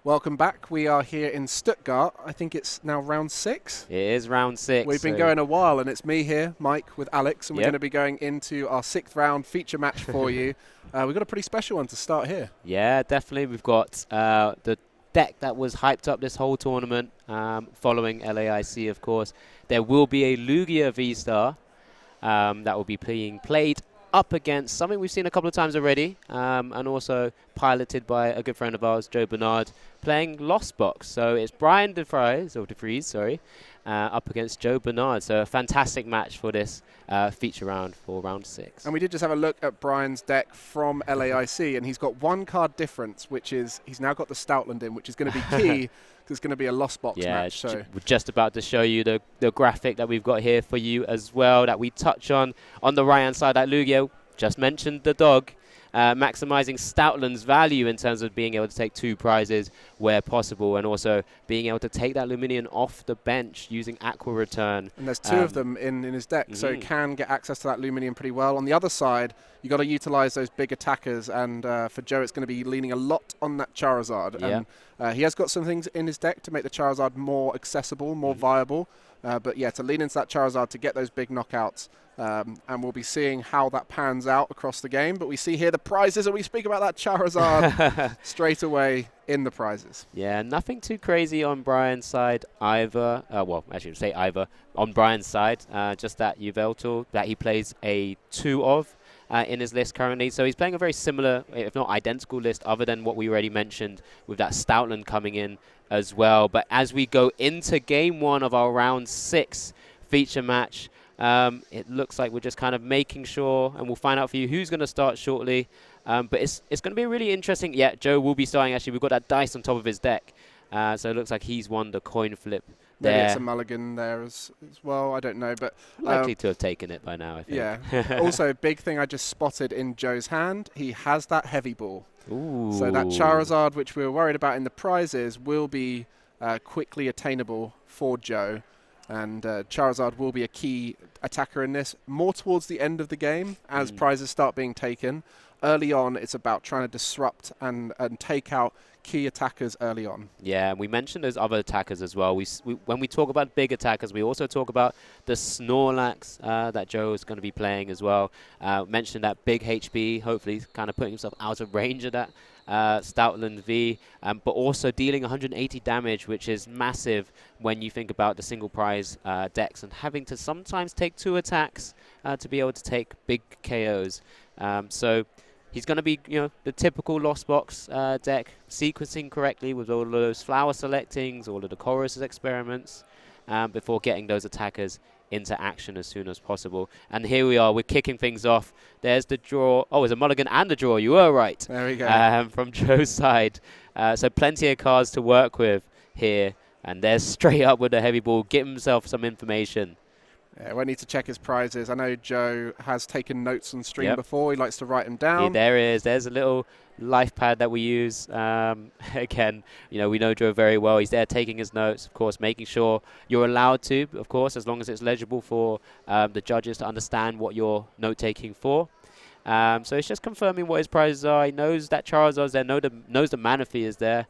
Welcome back. We are here in Stuttgart. I think it's now round 6. It is round 6. We've been going a while, and it's me here, Mike, with Alex, and we're going to be going into our 6th round feature match for you. We've got a pretty special one to start here. Yeah, definitely. We've got the deck that was hyped up this whole tournament following LAIC, of course. There will be a Lugia V-Star that will be being played up against something we've seen a couple of times already, and also piloted by a good friend of ours, Joe Bernard, playing Lost Box. So it's Brian DeFries, up against Joe Bernard. So a fantastic match for this feature round for round 6. And we did just have a look at Brian's deck from LAIC, and he's got one card difference, which is he's now got the Stoutland in, which is going to be key. It's going to be a Lost Box match. So we're just about to show you the graphic that we've got here for you as well, that we touch on the right-hand side. That Lugia just mentioned the dog, maximizing Stoutland's value in terms of being able to take 2 prizes where possible, and also being able to take that Luminion off the bench using Aqua Return. And there's 2 of them in his deck, so he can get access to that Luminion pretty well. On the other side, you got to utilize those big attackers, and for Joe, it's going to be leaning a lot on that Charizard. Yeah. And he has got some things in his deck to make the Charizard more accessible, more viable. But yeah, to lean into that Charizard to get those big knockouts. And we'll be seeing how that pans out across the game. But we see here the prizes, and we speak about that Charizard straight away in the prizes. Yeah, nothing too crazy on Brian's side either. Well, I shouldn't say either. On Brian's side, just that Yveltal that he plays a 2 of in his list currently. So he's playing a very similar, if not identical list, other than what we already mentioned with that Stoutland coming in as well. But as we go into game 1 of our round 6 feature match, it looks like we're just kind of making sure, and we'll find out for you who's going to start shortly. But it's going to be really interesting. Yeah, Joe will be starting. Actually, we've got that dice on top of his deck. So it looks like he's won the coin flip there. Maybe it's a mulligan there as well. I don't know. But likely to have taken it by now, I think. Yeah. Also, big thing I just spotted in Joe's hand, he has that heavy ball. Ooh. So that Charizard, which we were worried about in the prizes, will be quickly attainable for Joe. And Charizard will be a key attacker in this, more towards the end of the game as prizes start being taken. Early on, it's about trying to disrupt and take out key attackers early on. Yeah, and we mentioned those other attackers as well. When we talk about big attackers, we also talk about the Snorlax that Joe is going to be playing as well. Mentioned that big HP, hopefully kind of putting himself out of range of that Stoutland V, but also dealing 180 damage, which is massive when you think about the single prize decks and having to sometimes take 2 attacks to be able to take big KOs. So he's going to be, the typical Lost Box deck, sequencing correctly with all of those flower selectings, all of the chorus experiments, before getting those attackers into action as soon as possible. And here we are, we're kicking things off. There's the draw. Oh, it's a mulligan and a draw. You were right. There we go. From Joe's side. So plenty of cards to work with here. And there's straight up with the heavy ball. Give himself some information. Yeah, we need to check his prizes. I know Joe has taken notes on stream before. He likes to write them down. Yeah, there is. There's a little life pad that we use. Again, we know Joe very well. He's there taking his notes, of course, making sure you're allowed to, of course, as long as it's legible for the judges to understand what you're note-taking for. So it's just confirming what his prizes are. He knows that Charizard's there, knows the Manaphy is there,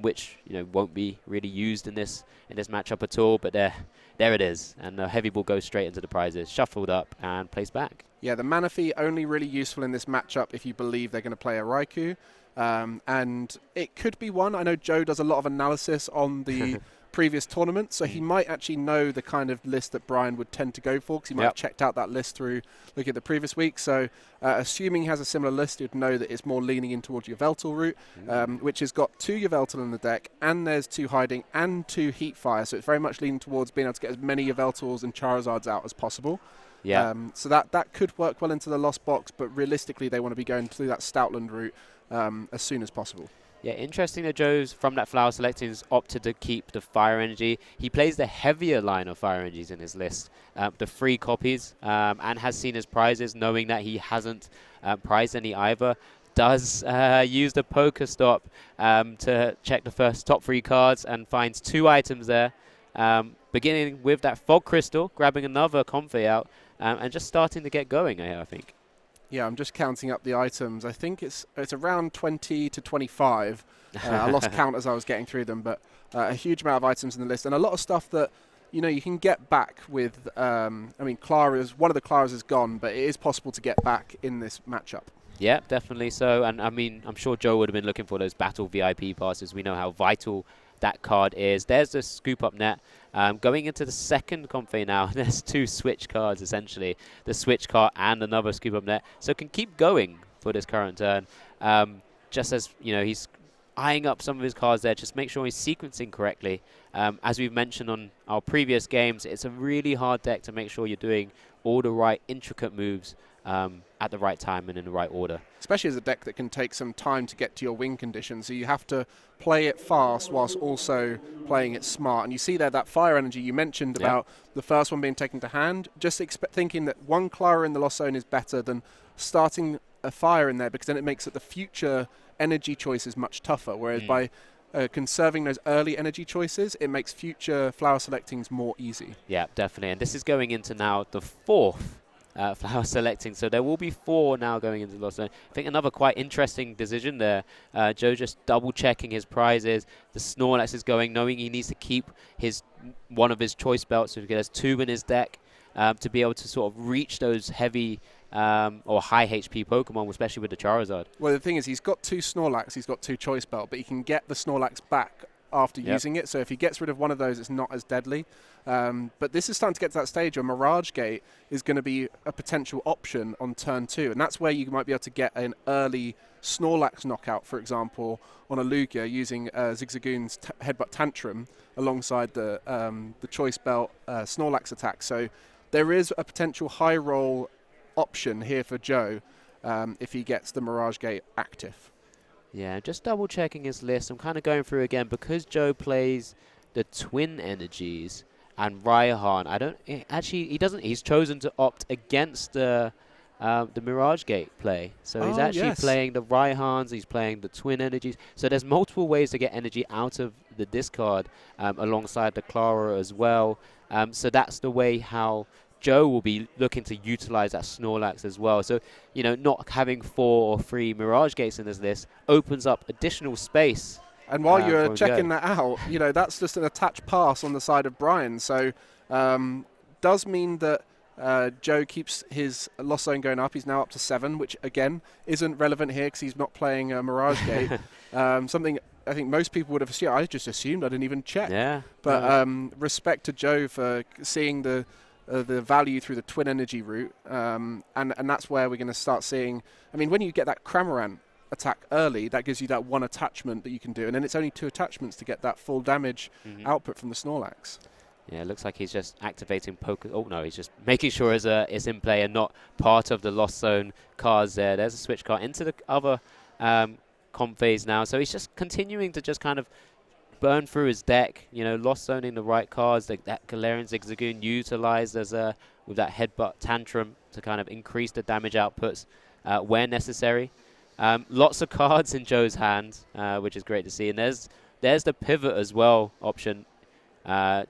which won't be really used in this matchup at all. But there it is, and the heavy ball goes straight into the prizes, shuffled up and placed back. Yeah, the Manaphy only really useful in this matchup if you believe they're going to play a Raikou, and it could be one. I know Joe does a lot of analysis on the previous tournament, so he might actually know the kind of list that Brian would tend to go for, because he might have checked out that list through looking at the previous week. So assuming he has a similar list, you'd know that it's more leaning in towards Yveltal route, which has got 2 Yveltal in the deck, and there's 2 Hiding and 2 Heatfire, so it's very much leaning towards being able to get as many Yveltals and Charizards out as possible. Yeah. So that could work well into the Lost Box, but realistically they want to be going through that Stoutland route as soon as possible. Yeah, interesting that Joe's, from that flower selecting, opted to keep the Fire Energy. He plays the heavier line of Fire Energies in his list, the 3 copies, and has seen his prizes, knowing that he hasn't prized any either. Does use the Pokestop to check the first top 3 cards and finds 2 items there, beginning with that Fog Crystal, grabbing another Comfey out, and just starting to get going, I think. Yeah, I'm just counting up the items. I think it's around 20 to 25. I lost count as I was getting through them, but a huge amount of items in the list, and a lot of stuff that you can get back with. I mean, one of the Claras is gone, but it is possible to get back in this matchup. Yeah, definitely so. And I mean, I'm sure Joe would have been looking for those battle VIP passes. We know how vital that card is. There's the scoop up net. Going into the second config now, there's 2 switch cards essentially. The switch card and another scoop up net. So can keep going for this current turn. Just as, he's eyeing up some of his cards there, just make sure he's sequencing correctly. As we've mentioned on our previous games, it's a really hard deck to make sure you're doing all the right intricate moves at the right time and in the right order. Especially as a deck that can take some time to get to your win condition, so you have to play it fast whilst also playing it smart. And you see there that fire energy you mentioned about the first one being taken to hand, just thinking that one Clara in the Lost Zone is better than starting a fire in there, because then it makes it the future energy choices much tougher, whereas by conserving those early energy choices, it makes future flower selectings more easy. Yeah, definitely. And this is going into now the 4th flower selecting. So there will be 4 now going into the Lost Zone. I think another quite interesting decision there. Joe just double checking his prizes. The Snorlax is going, knowing he needs to keep one of his choice belts. So he has 2 in his deck to be able to sort of reach those heavy or high HP Pokemon, especially with the Charizard. Well, the thing is, he's got 2 Snorlax, he's got 2 choice belt, but he can get the Snorlax back after using it. So if he gets rid of one of those, it's not as deadly. But this is starting to get to that stage where Mirage Gate is going to be a potential option on turn 2. And that's where you might be able to get an early Snorlax knockout, for example, on a Lugia using Zigzagoon's Headbutt Tantrum alongside the choice belt Snorlax attack. So there is a potential high roll option here for Joe if he gets the Mirage Gate active. Yeah, just double checking his list. I'm kind of going through again because Joe plays the Twin Energies and Raihan. He doesn't. He's chosen to opt against the Mirage Gate play. So he's actually playing the Raihans. He's playing the Twin Energies. So there's multiple ways to get energy out of the discard alongside the Clara as well. So that's the way how Joe will be looking to utilize that Snorlax as well. So, not having 4 or 3 Mirage Gates in this list opens up additional space. And while you're checking that out, that's just an attached pass on the side of Brian. So, does mean that Joe keeps his Lost Zone going up. He's now up to 7, which, again, isn't relevant here because he's not playing Mirage Gate. Something I think most people would have assumed. I just assumed. I didn't even check. Yeah. But respect to Joe for seeing the value through the Twin Energy route, and that's where we're going to start seeing. I mean, when you get that Cramorant attack early, that gives you that 1 attachment that you can do, and then it's only 2 attachments to get that full damage output from the Snorlax. Yeah, it looks like he's just activating Poké. Oh no, he's just making sure it's in play and not part of the Lost Zone cards there. There's a switch card into the other comp phase now, so he's just continuing to just kind of burn through his deck, Lost Zoning the right cards that Galarian Zigzagoon utilized with that Headbutt Tantrum to kind of increase the damage outputs where necessary. Lots of cards in Joe's hand, which is great to see. And there's the pivot as well option. There's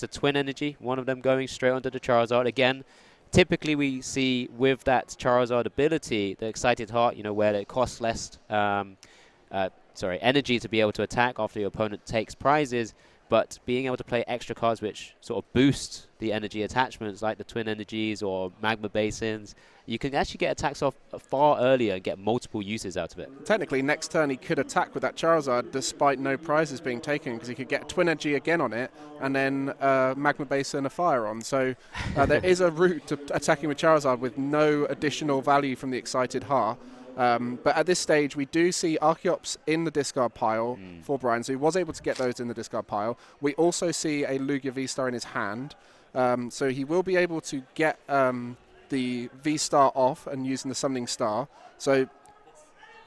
the Twin Energy, one of them going straight onto the Charizard. Again, typically we see with that Charizard ability, the Excited Heart, where it costs less energy to be able to attack after your opponent takes prizes, but being able to play extra cards which sort of boost the energy attachments like the Twin Energies or Magma Basins, you can actually get attacks off far earlier and get multiple uses out of it. Technically, next turn he could attack with that Charizard despite no prizes being taken, because he could get Twin Energy again on it and then Magma Basin a Fire on. So there is a route to attacking with Charizard with no additional value from the Excited Heart. But at this stage, we do see Archeops in the discard pile for Brian, so he was able to get those in the discard pile. We also see a Lugia V-Star in his hand, so he will be able to get the V-Star off and using the Summoning Star. So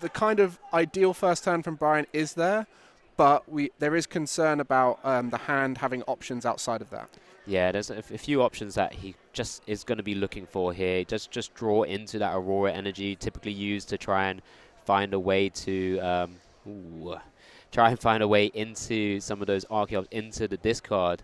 the kind of ideal first turn from Brian is there, but there is concern about the hand having options outside of that. Yeah, there's a few options that he just is going to be looking for here. Just draw into that Aurora energy, typically used to try and find a way to into some of those Archeops into the discard.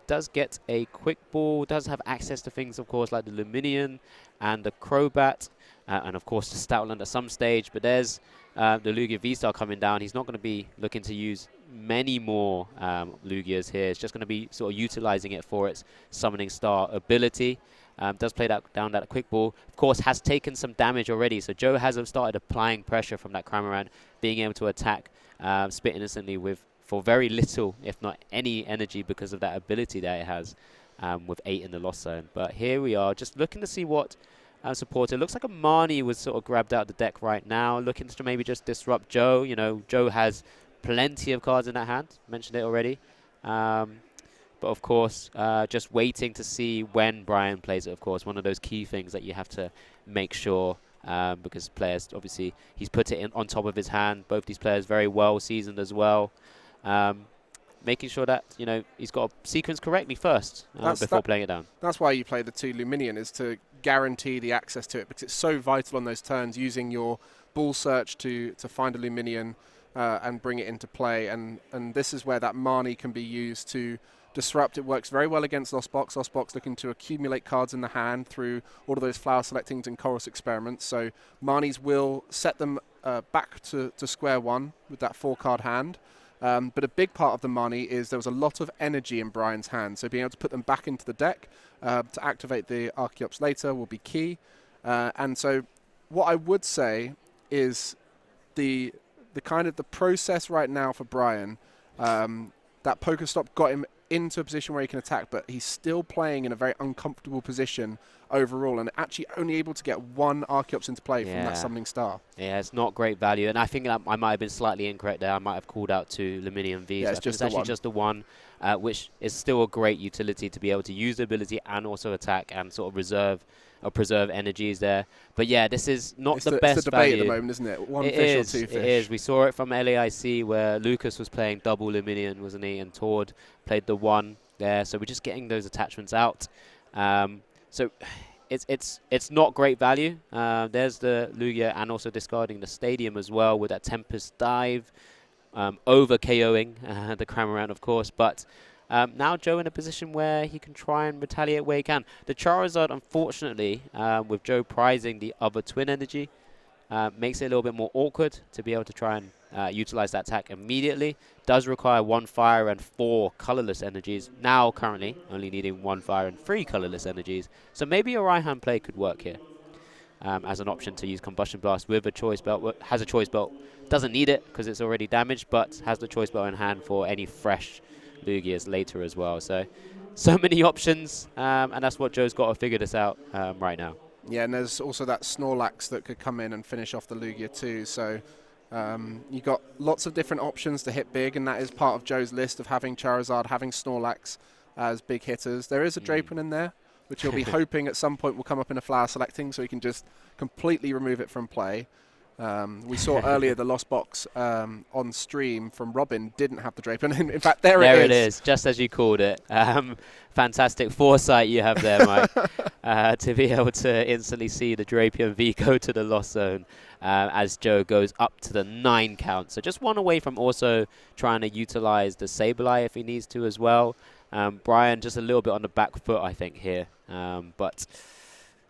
Does get a quick ball, does have access to things, of course, like the Luminion and the Crobat. and of course the Stoutland at some stage. But there's the Lugia V-Star coming down. He's not going to be looking to use many more Lugias here. It's just going to be sort of utilizing it for its Summoning Star ability. Does play that down that quick ball. Of course, has taken some damage already. So Joe has started applying pressure from that Cramorant, being able to attack Spit Innocently for very little, if not any energy, because of that ability that it has with 8 in the Lost Zone. But here we are, just looking to see what support. It looks like a Marnie was sort of grabbed out of the deck right now, looking to maybe just disrupt Joe. You know, Joe has plenty of cards in that hand. Mentioned it already. But of course, just waiting to see when Brian plays it, of course. One of those key things that you have to make sure, because players, obviously, he's put it on top of his hand. Both these players very well seasoned as well. Making sure that, you know, he's got to sequence correctly first before playing it down. That's why you play the 2 Luminion, is to guarantee the access to it, because it's so vital on those turns, using your ball search to find a Luminion and bring it into play. And this is where that Marnie can be used to disrupt. It works very well against Lost Box. Lost Box looking to accumulate cards in the hand through all of those flower selectings and chorus experiments. So Marnies will set them back to square one with that 4-card hand. But a big part of the Marnie is there was a lot of energy in Brian's hand. So being able to put them back into the deck to activate the Archeops later will be key. And so what I would say is the kind of the process right now for Brian, that Pokestop got him into a position where he can attack, but he's still playing in a very uncomfortable position overall, and actually only able to get 1 Archeops into play from that Summoning Star. Yeah, it's not great value, and I think that I might have been slightly incorrect there. I might have called out 2 Luminium Vs. Yeah, it's actually just the 1, which is still a great utility to be able to use the ability and also attack and sort of reserve or preserve energies there. But yeah, this is not the best it's the debate value at the moment, isn't it? 1 fish or 2 fish. It is. We saw it from LAIC where Lucas was playing double Luminion, wasn't he? And Tord played the 1 there. So we're just getting those attachments out. So it's not great value. There's the Lugia, and also discarding the Stadium as well with that Tempest Dive, over KOing the Cramorant, of course. But now Joe in a position where he can try and retaliate where he can. The Charizard, unfortunately, with Joe prizing the other Twin Energy, makes it a little bit more awkward to be able to try and utilize that attack immediately. Does require 1 fire and 4 colorless energies. Now currently only needing 1 fire and 3 colorless energies. So maybe a right hand play could work here as an option to use Combustion Blast with a Choice Belt. Has a Choice Belt. Doesn't need it because it's already damaged, but has the Choice Belt in hand for any fresh Lugias later as well. So many options, and that's what Joe's got to figure this out right now. Yeah, and there's also that Snorlax that could come in and finish off the Lugia too. So you've got lots of different options to hit big, and that is part of Joe's list of having Charizard, having Snorlax as big hitters. There is a Drapion in there, which he'll be hoping at some point will come up in a flower selecting, so he can just completely remove it from play. We saw earlier the Lost Box on stream from Robin didn't have the Drapion. In fact, there it is, just as you called it. Fantastic foresight you have there, Mike, to be able to instantly see the Drapion V go to the Lost Zone as Joe goes up to the 9 count. So just 1 away from also trying to utilize the Sableye if he needs to as well. Brian just a little bit on the back foot, I think, here. But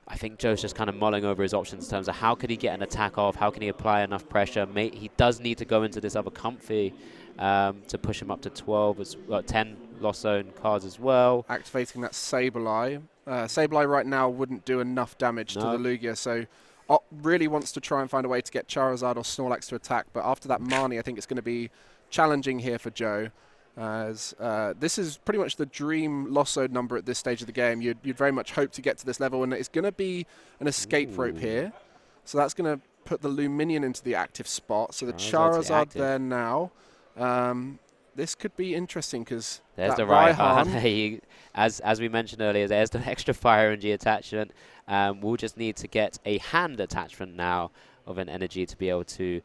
I think Joe's just kind of mulling over his options in terms of how could he get an attack off, how can he apply enough pressure. He does need to go into this other comfy to push him up to 12, 10 Lost Zone cards as well. Activating that Sableye. Sableye right now wouldn't do enough damage to the Lugia, so really wants to try and find a way to get Charizard or Snorlax to attack, but after that Marnie, I think it's going to be challenging here for Joe. As this is pretty much the dream Lost Zone number at this stage of the game. You'd very much hope to get to this level, and it's going to be an escape rope here. So that's going to put the Luminion into the active spot. So the Charizard there now. This could be interesting because there's the Raihan. As we mentioned earlier, there's the extra Fire Energy attachment. We'll just need to get a hand attachment now of an energy to be able to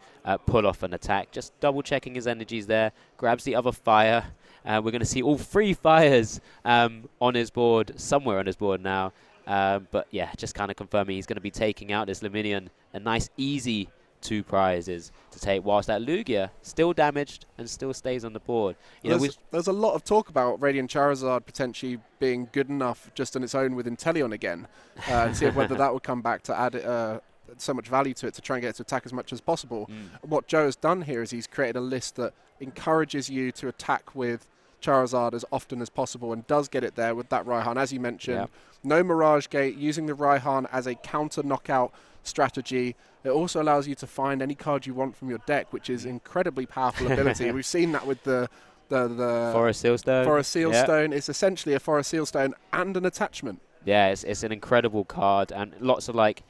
pull off an attack. Just double checking his energies there. Grabs the other fire. We're going to see all 3 fires on his board, somewhere on his board now. But yeah, just kind of confirming he's going to be taking out this Luminion. A nice, easy 2 prizes to take, whilst that Lugia still damaged and still stays on the board. There's a lot of talk about Radiant Charizard potentially being good enough just on its own with Inteleon again. And see whether that would come back to add so much value to it to try and get it to attack as much as possible. What Joe has done here is he's created a list that encourages you to attack with Charizard as often as possible and does get it there with that Raihan. As you mentioned, no Mirage Gate, using the Raihan as a counter knockout strategy. It also allows you to find any card you want from your deck, which is incredibly powerful ability. We've seen that with the Forest Seal Stone. Forest Seal Stone. It's essentially a Forest Seal Stone and an attachment. Yeah, it's an incredible card, and lots of like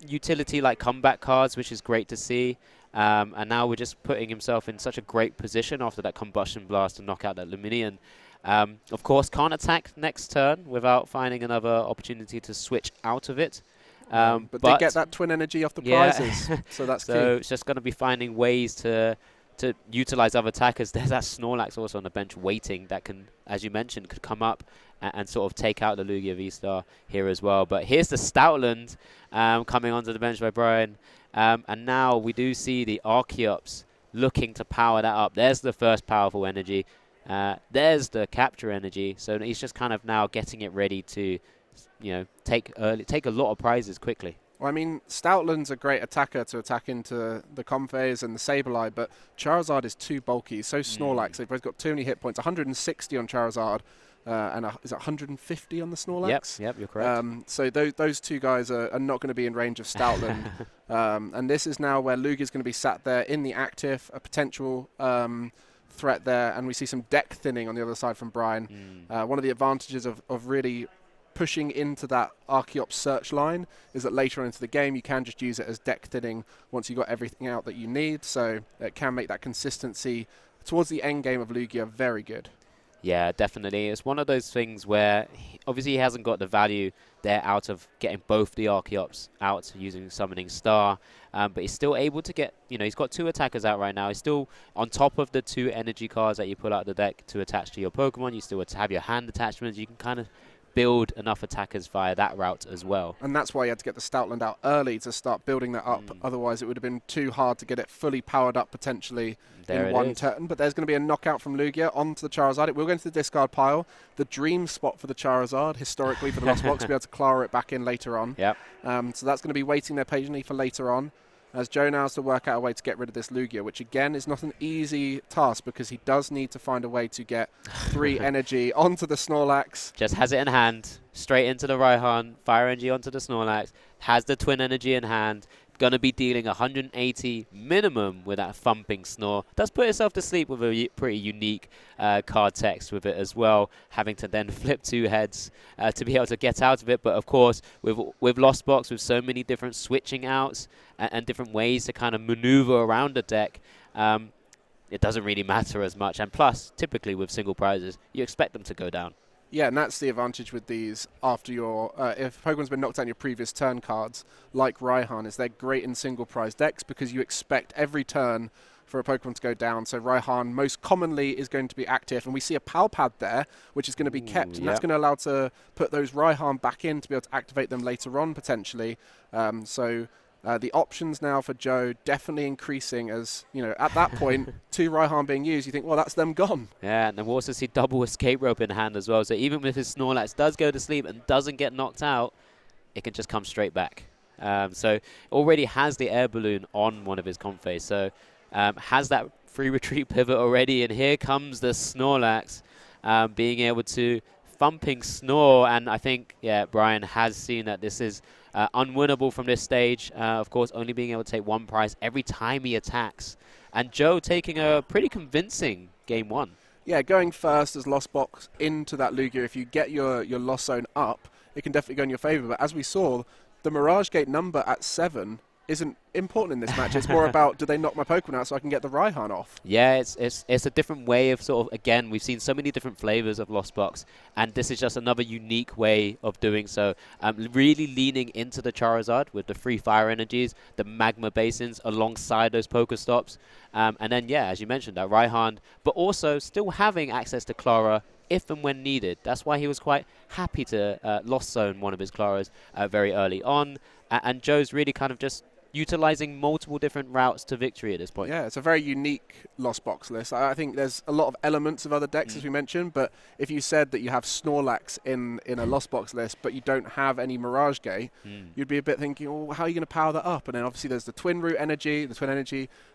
utility, like comeback cards, which is great to see. And now we're just putting himself in such a great position after that Combustion Blast to knock out that Luminion. Of course, can't attack next turn without finding another opportunity to switch out of it. But they get that twin energy off the prizes, so that's key. So it's just going to be finding ways to utilize other attackers. There's that Snorlax also on the bench waiting that can, as you mentioned, could come up and sort of take out the Lugia V-Star here as well. But here's the Stoutland coming onto the bench by Brian. And now we do see the Archeops looking to power that up. There's the first powerful energy. There's the capture energy. So he's just kind of now getting it ready to, take a lot of prizes quickly. Well, I mean, Stoutland's a great attacker to attack into the Comphase and the Sableye, but Charizard is too bulky. So Snorlax, they've both got too many hit points. 160 on Charizard, and is it 150 on the Snorlax? Yep, you're correct. So those two guys are not going to be in range of Stoutland. And this is now where Lugia's going to be sat there in the active, a potential threat there, and we see some deck thinning on the other side from Brian. One of the advantages of really pushing into that Archeops search line is that later on into the game you can just use it as deck thinning once you've got everything out that you need, so it can make that consistency towards the end game of Lugia very good. Yeah, definitely. It's one of those things where obviously he hasn't got the value there out of getting both the Archeops out using Summoning Star, but he's still able to get, he's got two attackers out right now. He's still on top of the two energy cards that you pull out of the deck to attach to your Pokemon. You still have your hand attachments. You can kind of build enough attackers via that route as well. And that's why you had to get the Stoutland out early to start building that up. Otherwise, it would have been too hard to get it fully powered up potentially in one turn. But there's going to be a knockout from Lugia onto the Charizard. It will go into the discard pile. The dream spot for the Charizard, historically for the Lost Box, to be able to Clara it back in later on. So that's going to be waiting there patiently for later on, as Joe now has to work out a way to get rid of this Lugia, which again is not an easy task because he does need to find a way to get 3 energy onto the Snorlax. Just has it in hand, straight into the Raihan, fire energy onto the Snorlax, has the twin energy in hand, going to be dealing 180 minimum with that thumping Snore. Does put itself to sleep with a pretty unique card text with it as well, having to then flip 2 heads to be able to get out of it. But of course, with Lost Box, with so many different switching outs and different ways to kind of maneuver around the deck, it doesn't really matter as much. And plus, typically with single prizes, you expect them to go down. Yeah, and that's the advantage with these after your, if Pokemon's been knocked out in your previous turn cards, like Raihan, is they're great in single prize decks because you expect every turn for a Pokemon to go down. So Raihan most commonly is going to be active, and we see a Pal Pad there, which is going to be kept, and that's going to allow to put those Raihan back in to be able to activate them later on potentially. The options now for Joe definitely increasing as, at that point, 2 Raihan being used, you think, well, that's them gone. Yeah, and then we'll also see double escape rope in hand as well. So even if his Snorlax does go to sleep and doesn't get knocked out, it can just come straight back. So already has the air balloon on one of his Comphase. So has that free retreat pivot already. And here comes the Snorlax being able to thumping Snore. And I think, Brian has seen that this is unwinnable from this stage. Of course, only being able to take 1 prize every time he attacks. And Joe taking a pretty convincing game 1. Yeah, going first as Lost Box into that Lugia, if you get your Lost Zone up, it can definitely go in your favor. But as we saw, the Mirage Gate number at 7 isn't important in this match. It's more about, do they knock my Pokemon out so I can get the Raihan off? Yeah, it's a different way of sort of, again, we've seen so many different flavors of Lost Box, and this is just another unique way of doing so. Really leaning into the Charizard with the 3 fire energies, the Magma Basins alongside those Pokestops, and then, as you mentioned, that Raihan, but also still having access to Clara if and when needed. That's why he was quite happy to Lost Zone one of his Claras very early on, and Joe's really kind of just utilizing multiple different routes to victory at this point. Yeah, it's a very unique Lost Box list. I think there's a lot of elements of other decks, as we mentioned, but if you said that you have Snorlax in a Lost Box list, but you don't have any Mirage Gate, you'd be a bit thinking, oh, how are you going to power that up? And then obviously there's the Twin Root energy,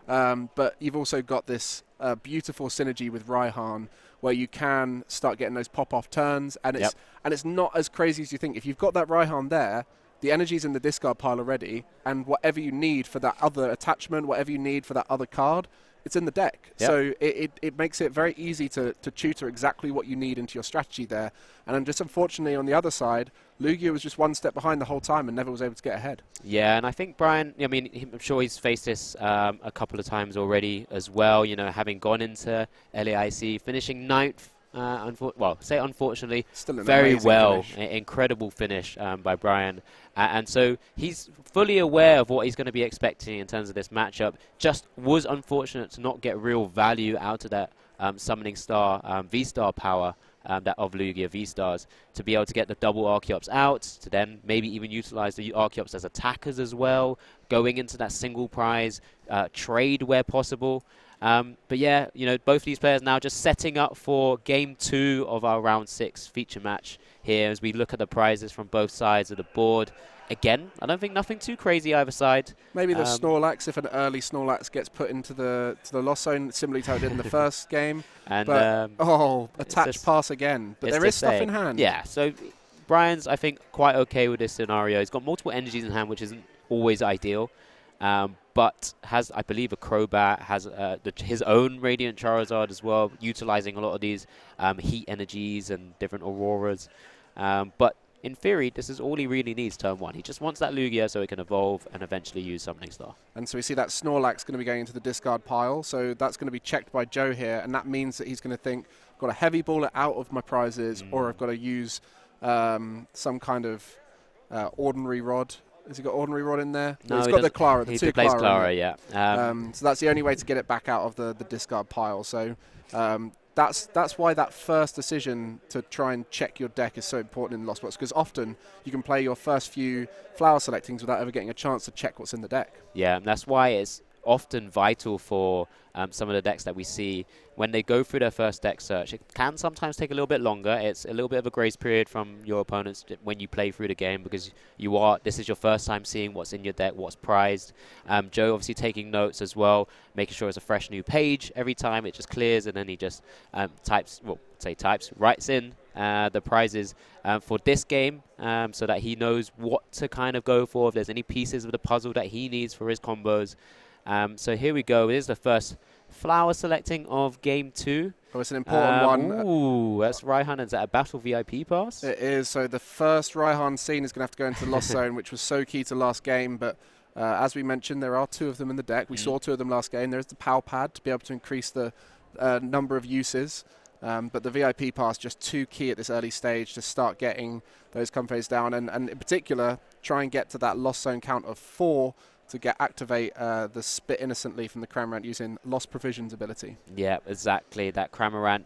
but you've also got this beautiful synergy with Raihan, where you can start getting those pop-off turns, and it's not as crazy as you think. If you've got that Raihan there, the energy's in the discard pile already, and whatever you need for that other attachment, whatever you need for that other card, it's in the deck. So it makes it very easy to tutor exactly what you need into your strategy there. And then just unfortunately on the other side, Lugia was just one step behind the whole time and never was able to get ahead. Yeah, and I think Brian, I mean, I'm sure he's faced this a couple of times already as well, you know, having gone into LAIC, finishing 9th. Unfortunately, still very well, finish. Incredible finish by Brian. And so he's fully aware of what he's going to be expecting in terms of this matchup. Just was unfortunate to not get real value out of that Summoning Star V-Star power that of Lugia V-Stars, to be able to get the double Archeops out, to then maybe even utilize the Archeops as attackers as well, going into that single prize, trade where possible. But yeah, you know, both these players now just setting up for game 2 of our round 6 feature match here as we look at the prizes from both sides of the board. Again, I don't think nothing too crazy either side. Maybe the Snorlax, if an early Snorlax gets put into the lost zone, similarly to how it did in the first game. And but, attach pass again. But there is stuff in hand. Yeah, so Brian's, I think, quite okay with this scenario. He's got multiple energies in hand, which isn't always ideal. But has, I believe, a Crobat, has his own Radiant Charizard as well, utilizing a lot of these heat energies and different Auroras. But in theory, this is all he really needs turn 1. He just wants that Lugia so it can evolve and eventually use Summoning Star. And so we see that Snorlax going to be going into the discard pile, so that's going to be checked by Joe here, and that means that he's going to think, I've got to heavy ball it out of my prizes, or I've got to use some kind of ordinary rod. Has he got ordinary rod in there? No, he's got the Clara, the two plays Clara. Clara, yeah. So that's the only way to get it back out of the discard pile. So that's why that first decision to try and check your deck is so important in Lost Box, because often you can play your first few flower selectings without ever getting a chance to check what's in the deck. Yeah, and that's why it's often vital for some of the decks that we see when they go through their first deck search. It can sometimes take a little bit longer. It's a little bit of a grace period from your opponents when you play through the game, because this is your first time seeing what's in your deck, what's prized. Joe obviously taking notes as well, making sure it's a fresh new page every time. It just clears, and then he just writes in the prizes for this game, so that he knows what to kind of go for, if there's any pieces of the puzzle that he needs for his combos. So here we go. It is the first flower selecting of game 2. Oh, it's an important one. Ooh, that's Raihan. Is that a battle VIP pass? It is. So the first Raihan scene is going to have to go into the Lost Zone, which was so key to last game. But as we mentioned, there are 2 of them in the deck. We saw 2 of them last game. There's the PAL pad to be able to increase the number of uses. But the VIP pass, just too key at this early stage to start getting those comfades down. And in particular, try and get to that Lost Zone count of 4 to activate the Spit Innocently from the Cramorant using Lost Provisions ability. Yeah, exactly. That Cramorant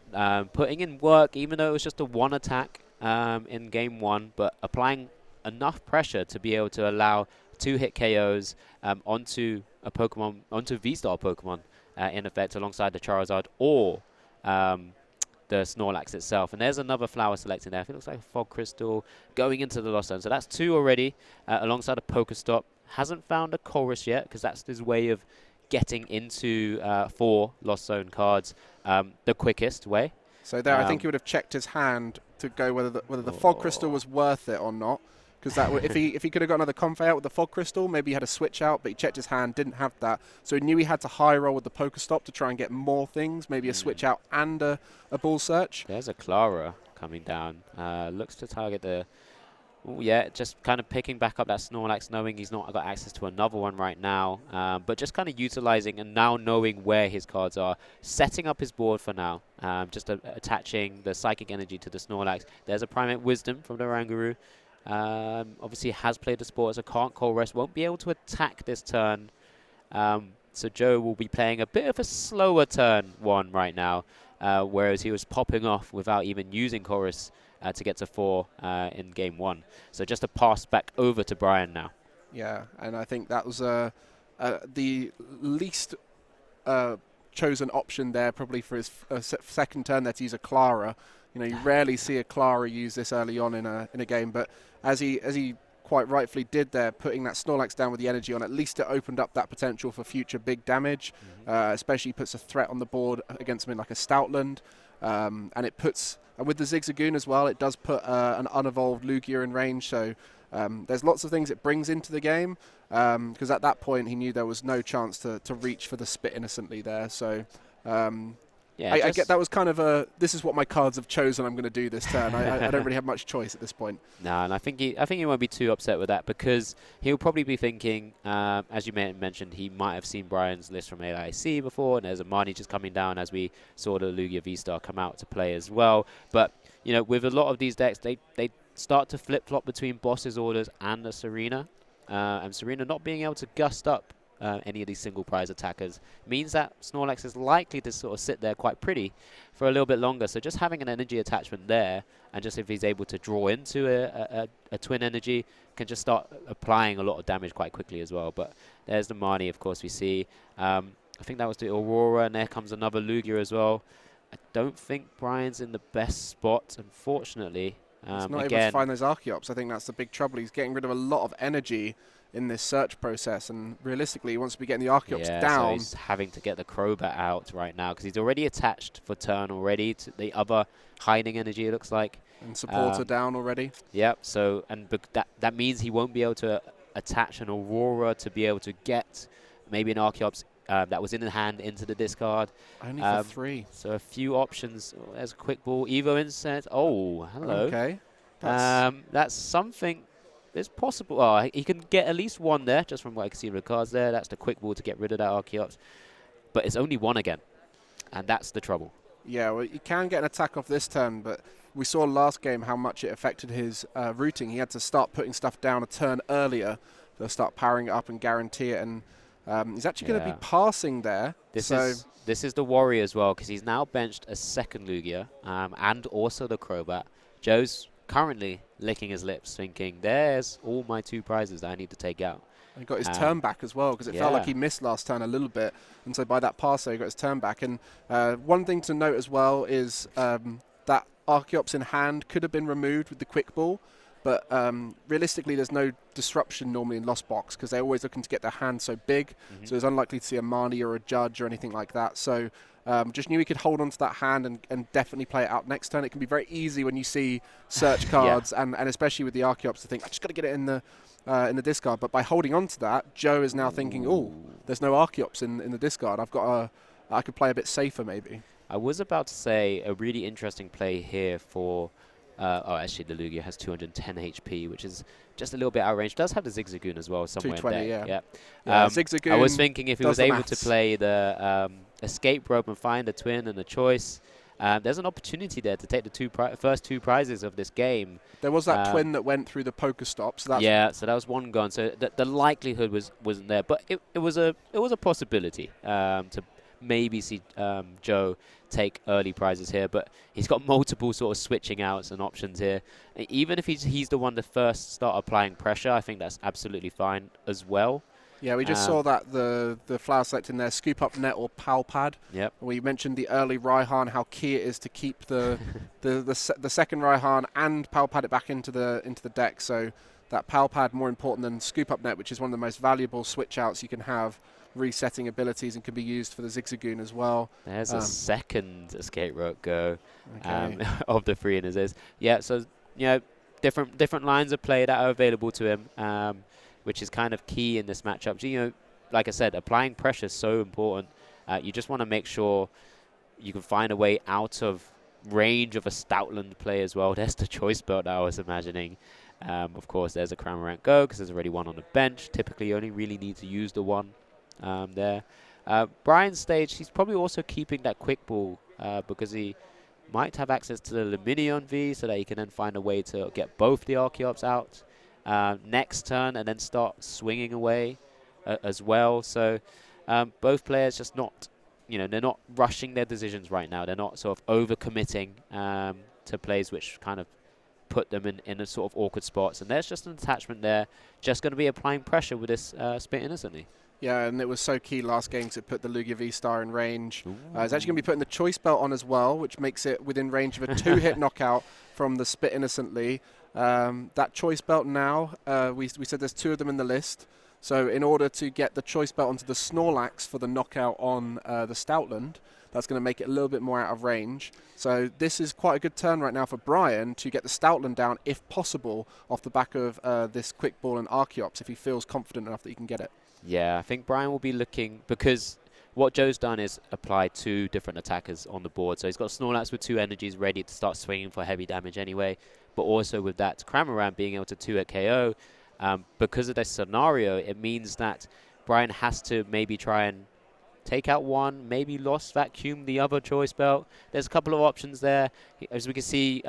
putting in work, even though it was just a 1 attack in game 1, but applying enough pressure to be able to allow 2-hit KOs onto a Pokemon, onto V-Star Pokemon, in effect, alongside the Charizard or the Snorlax itself. And there's another flower selecting there. I think it looks like a Fog Crystal going into the Lost Zone. So that's 2 already, alongside a Pokestop. Hasn't found a Chorus yet, because that's his way of getting into 4 Lost Zone cards the quickest way. So there, I think he would have checked his hand to go whether the Fog Crystal was worth it or not. Because that if he could have got another Confe out with the Fog Crystal, maybe he had a switch out, but he checked his hand, didn't have that. So he knew he had to high roll with the Pokestop to try and get more things, maybe a switch out and a Ball Search. There's a Clara coming down. Looks to target the... Ooh, yeah, just kind of picking back up that Snorlax, knowing he's not got access to another one right now. But just kind of utilizing and now knowing where his cards are. Setting up his board for now. Just attaching the Psychic Energy to the Snorlax. There's a Primate Wisdom from the Oranguru. Obviously has played the sport, so can't Cold Rest. Won't be able to attack this turn. So Joe will be playing a bit of a slower turn 1 right now. Whereas he was popping off without even using Chorus to get to 4 in game 1. So just a pass back over to Brian now. Yeah, and I think that was the least chosen option there, probably for his second turn there, to use a Clara. You rarely see a Clara use this early on in a game, but as he quite rightfully did there, putting that Snorlax down with the energy on, at least it opened up that potential for future big damage, especially puts a threat on the board against something like a Stoutland, and it puts, and with the Zigzagoon as well, it does put an unevolved Lugia in range, so there's lots of things it brings into the game, because at that point he knew there was no chance to reach for the Spit Innocently there, so Yeah, I get that was kind of this is what my cards have chosen I'm going to do this turn. I don't really have much choice at this point. No, and I think he won't be too upset with that, because he'll probably be thinking, as you mentioned, he might have seen Brian's list from AIC before, and there's a Marnie just coming down as we saw the Lugia V-Star come out to play as well. But with a lot of these decks, they start to flip-flop between Boss's Orders and the Serena, and Serena not being able to gust up any of these single prize attackers means that Snorlax is likely to sort of sit there quite pretty for a little bit longer. So just having an energy attachment there, and just if he's able to draw into a twin energy, can just start applying a lot of damage quite quickly as well. But there's the Marnie, of course, we see. I think that was the Aurora, and there comes another Lugia as well. I don't think Brian's in the best spot, unfortunately. He's not able to find those Archeops. I think that's the big trouble. He's getting rid of a lot of energy in this search process, and realistically he wants to be getting the Archeops down. So he's having to get the Crobat out right now, because he's already attached for turn already to the other hiding energy, it looks like. And Supporter down already. Yep, so that means he won't be able to attach an Aurora to be able to get maybe an Archeops that was in the hand into the discard. Only for 3. So a few options. There's a quick ball. Evo Inset. Oh, hello. Okay. That's something. It's possible. Oh, he can get at least one there, just from what I can see in the cards there. That's the quick ball to get rid of that Archeops. But it's only one again, and that's the trouble. Yeah, well, you can get an attack off this turn, but we saw last game how much it affected his routing. He had to start putting stuff down a turn earlier to start powering it up and guarantee it. And he's actually going to be passing there. This is the worry as well, because he's now benched a second Lugia and also the Crobat. Joe's currently licking his lips, thinking, there's all my 2 prizes that I need to take out. And he got his turn back as well, because it felt like he missed last turn a little bit, and so by that pass there he got his turn back. And one thing to note as well is that Archeops in hand could have been removed with the quick ball, but realistically there's no disruption normally in Lost Box, because they're always looking to get their hand so big, so it's unlikely to see a Marnie or a Judge or anything like that. So just knew he could hold on to that hand and definitely play it out next turn. It can be very easy when you see search cards, and especially with the Archeops, to think, I just got to get it in the discard. But by holding on to that, Joe is now thinking, oh, there's no Archeops in the discard. I could play a bit safer maybe. I was about to say a really interesting play here for... actually, the Lugia has 210 HP, which is just a little bit out of range. Does have the Zigzagoon as well somewhere in there. Yeah. Zigzagoon. I was thinking if he was able to play the Escape Rope and find a twin and a choice, there's an opportunity there to take the first 2 prizes of this game. There was that twin that went through the Pokestop. So that's so that was one gone. So the likelihood wasn't there, but it was a possibility to maybe see Joe take early prizes here, but he's got multiple sort of switching outs and options here. Even if he's the one to first start applying pressure, I think that's absolutely fine as well. Yeah, we just saw that the flower select in there, Scoop Up Net or Palpad. Yep. We mentioned the early Raihan, how key it is to keep the second Raihan and Palpad it back into the deck. So that Palpad more important than Scoop Up Net, which is one of the most valuable switch outs you can have, resetting abilities, and can be used for the Zigzagoon as well. There's a second Escape Rope go of the 3 in his. Yeah, so different lines of play that are available to him, which is kind of key in this matchup. So, like I said, applying pressure is so important. You just want to make sure you can find a way out of range of a Stoutland play as well. There's the choice belt that I was imagining. Of course, there's a Cramorant go, because there's already one on the bench. Typically, you only really need to use the one there. Brian's stage, he's probably also keeping that quick ball because he might have access to the Luminion V, so that he can then find a way to get both the Archeops out next turn and then start swinging away as well. So both players just not, they're not rushing their decisions right now. They're not sort of overcommitting to plays which kind of put them in a sort of awkward spots. And there's just an attachment there, just going to be applying pressure with this Spit Innocently. Yeah, and it was so key last game to put the Lugia V-Star in range. It's actually going to be putting the Choice Belt on as well, which makes it within range of a 2-hit knockout from the Spit Innocently. That Choice Belt now, we said there's 2 of them in the list. So in order to get the Choice Belt onto the Snorlax for the knockout on the Stoutland, that's going to make it a little bit more out of range. So this is quite a good turn right now for Brian to get the Stoutland down, if possible, off the back of this Quick Ball and Archeops, if he feels confident enough that he can get it. Yeah, I think Brian will be looking, because what Joe's done is apply 2 different attackers on the board. So he's got Snorlax with 2 energies ready to start swinging for heavy damage anyway, but also with that Cramorant being able to 2-hit KO. Because of this scenario, it means that Brian has to maybe try and take out one, maybe Lost Vacuum the other Choice Belt. There's a couple of options there. As we can see,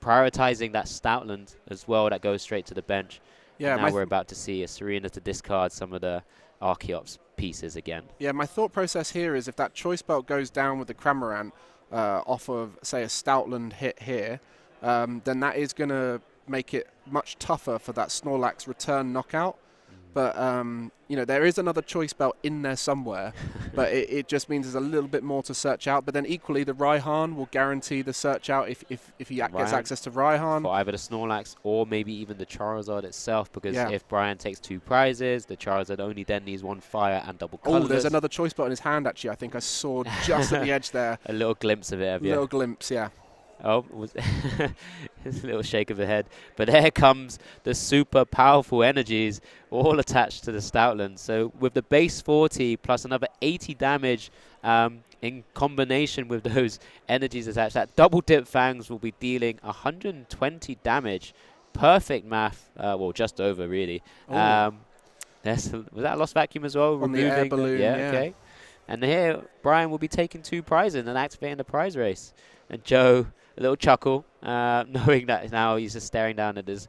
prioritizing that Stoutland as well, that goes straight to the bench. Yeah, and now we're about to see a Serena to discard some of the Archeops pieces again. Yeah, my thought process here is if that Choice Belt goes down with the Cramorant off of, say, a Stoutland hit here, then that is going to make it much tougher for that Snorlax return knockout. But, there is another Choice Belt in there somewhere, but it just means there's a little bit more to search out. But then equally, the Raihan will guarantee the search out if he gets access to Raihan. For either the Snorlax or maybe even the Charizard itself, because if Brian takes 2 prizes, the Charizard only then needs 1 fire and double colorless. Oh, there's another Choice Belt in his hand, actually. I think I saw just at the edge there. A little glimpse of it, have you? A little glimpse, yeah. Oh, it's a little shake of the head. But there comes the super powerful energies, all attached to the Stoutland. So with the base 40 plus another 80 damage in combination with those energies attached, that double dip Fangs will be dealing 120 damage. Perfect math. Well, just over, really. Was that Lost Vacuum as well? On the air balloon, yeah, okay. And here, Brian will be taking 2 prizes and activating the prize race. And Joe, a little chuckle, knowing that now he's just staring down at his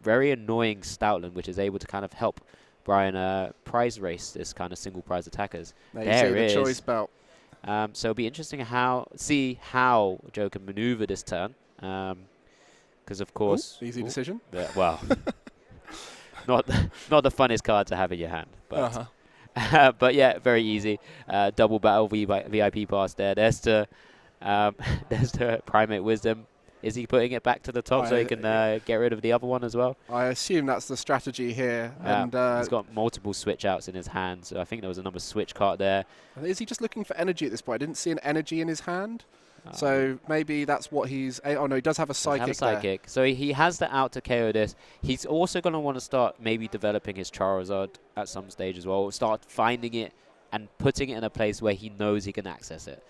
very annoying Stoutland, which is able to kind of help Brian prize race this kind of single prize attackers. There it is. The Choice Belt. So it'll be interesting see how Joe can maneuver this turn. Because, of course... Easy decision. Well, not the funnest card to have in your hand. But, but yeah, very easy. Double battle VIP pass there. There's the Primate Wisdom. Is he putting it back to the top so he can get rid of the other one as well? I assume that's the strategy here. And he's got multiple switch outs in his hand, so I think there was another switch card there. Is he just looking for energy at this point? I didn't see an energy in his hand. So maybe that's what he's... Oh, no, he does have a Psychic there. So he has the out to KO this. He's also going to want to start maybe developing his Charizard at some stage as well. Start finding it and putting it in a place where he knows he can access it.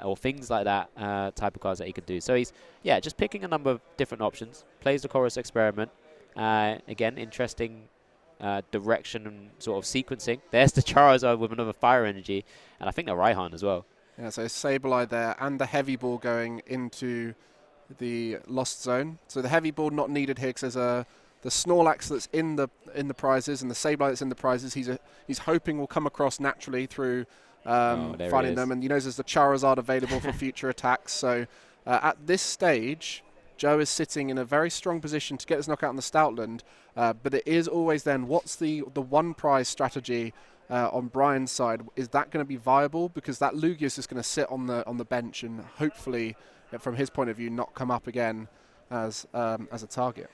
Or things like that, type of cards that he could do. So he's, just picking a number of different options. Plays the Chorus Experiment. Again, interesting direction and sort of sequencing. There's the Charizard with another Fire Energy. And I think the Raihan as well. Yeah, so Sableye there and the Heavy Ball going into the Lost Zone. So the Heavy Ball not needed here because there's the Snorlax that's in the prizes and the Sableye that's in the prizes. He's hoping will come across naturally through finding them. And he knows there's the Charizard available for future attacks. So at this stage, Joe is sitting in a very strong position to get this knockout on the Stoutland. But it is always then, what's the one prize strategy on Brian's side? Is that going to be viable? Because that Lugia is just going to sit on the bench and hopefully, from his point of view, not come up again as a target.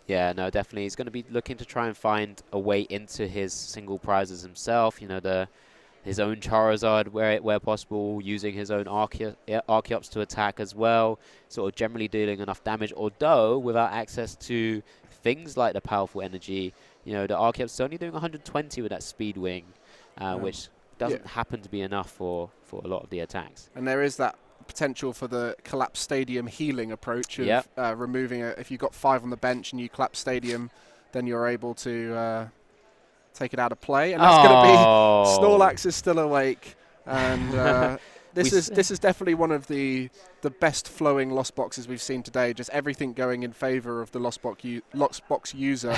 Yeah, no, definitely. He's going to be looking to try and find a way into his single prizes himself. You know, his own Charizard where possible, using his own Archeops to attack as well, sort of generally dealing enough damage, although without access to things like the powerful energy. You know, the Archeops is only doing 120 with that Speed Wing, which doesn't happen to be enough for a lot of the attacks. And there is that potential for the Collapse Stadium healing approach of removing if you've got 5 on the bench and you Collapse Stadium, then you're able to take it out of play. And that's going to be Snorlax is still awake. And This is definitely one of the best flowing lost boxes we've seen today. Just everything going in favour of the lost box user.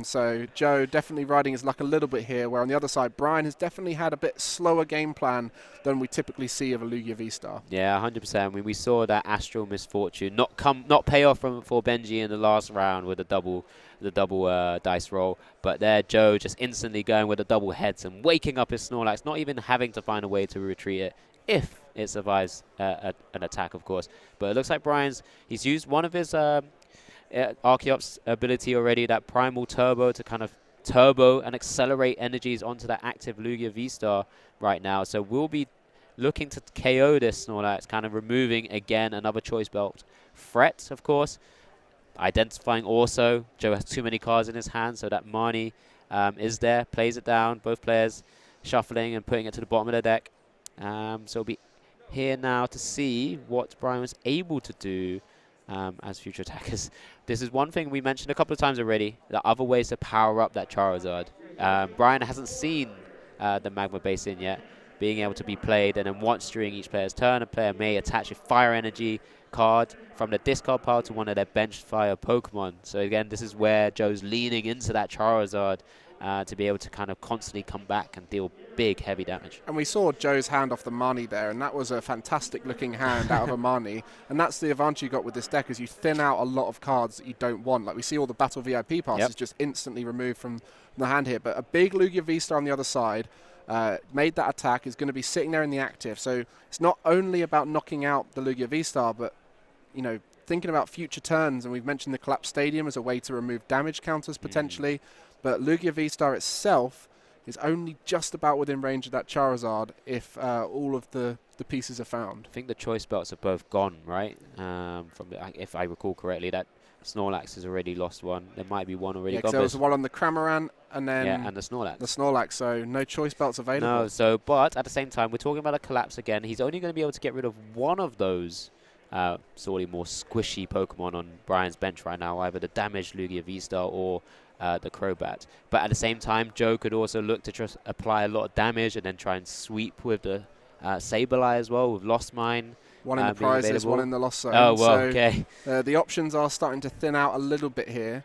So Joe definitely riding his luck a little bit here. Where on the other side, Brian has definitely had a bit slower game plan than we typically see of a Lugia V-Star. Yeah, 100%. I mean, we saw that Astral Misfortune not pay off for Benji in the last round with the double dice roll, but there Joe just instantly going with the double heads and waking up his Snorlax, not even having to find a way to retreat it if it survives an attack, of course. But it looks like he's used one of his Archeop's ability already, that Primal Turbo, to kind of turbo and accelerate energies onto that active Lugia V-Star right now. So we'll be looking to KO this Snorlax, kind of removing again another Choice Belt threat, of course. Identifying also, Joe has too many cards in his hand, so that Marnie is there, plays it down, both players shuffling and putting it to the bottom of the deck. So we'll be here now to see what Brian was able to do as future attackers. This is one thing we mentioned a couple of times already, the other ways to power up that Charizard. Brian hasn't seen the Magma Basin yet being able to be played, and then once during each player's turn, a player may attach a Fire Energy card from the discard pile to one of their benched fire Pokemon. So again, this is where Joe's leaning into that Charizard to be able to kind of constantly come back and deal big, heavy damage. And we saw Joe's hand off the Marnie there, and that was a fantastic looking hand out of a Marnie. And that's the advantage you got with this deck, is you thin out a lot of cards that you don't want. Like we see all the Battle VIP passes just instantly removed from the hand here. But a big Lugia V-Star on the other side made that attack, is going to be sitting there in the active. So it's not only about knocking out the Lugia V-Star, but thinking about future turns, and we've mentioned the Collapse Stadium as a way to remove damage counters potentially, but Lugia V-Star itself is only just about within range of that Charizard if all of the pieces are found. I think the Choice Belts are both gone, right? If I recall correctly, that Snorlax has already lost one. There might be one already gone. There was one on the Cramorant, and then and the Snorlax. The Snorlax, so no Choice Belts available. No, but at the same time, we're talking about a Collapse again. He's only going to be able to get rid of one of those sort of more squishy Pokemon on Brian's bench right now, either the damaged Lugia V-Star or the Crobat. But at the same time, Joe could also look to just apply a lot of damage and then try and sweep with the Sableye as well, with Lost Mine. One in the prizes, one in the Lost Zone. Oh, well, okay. The options are starting to thin out a little bit here.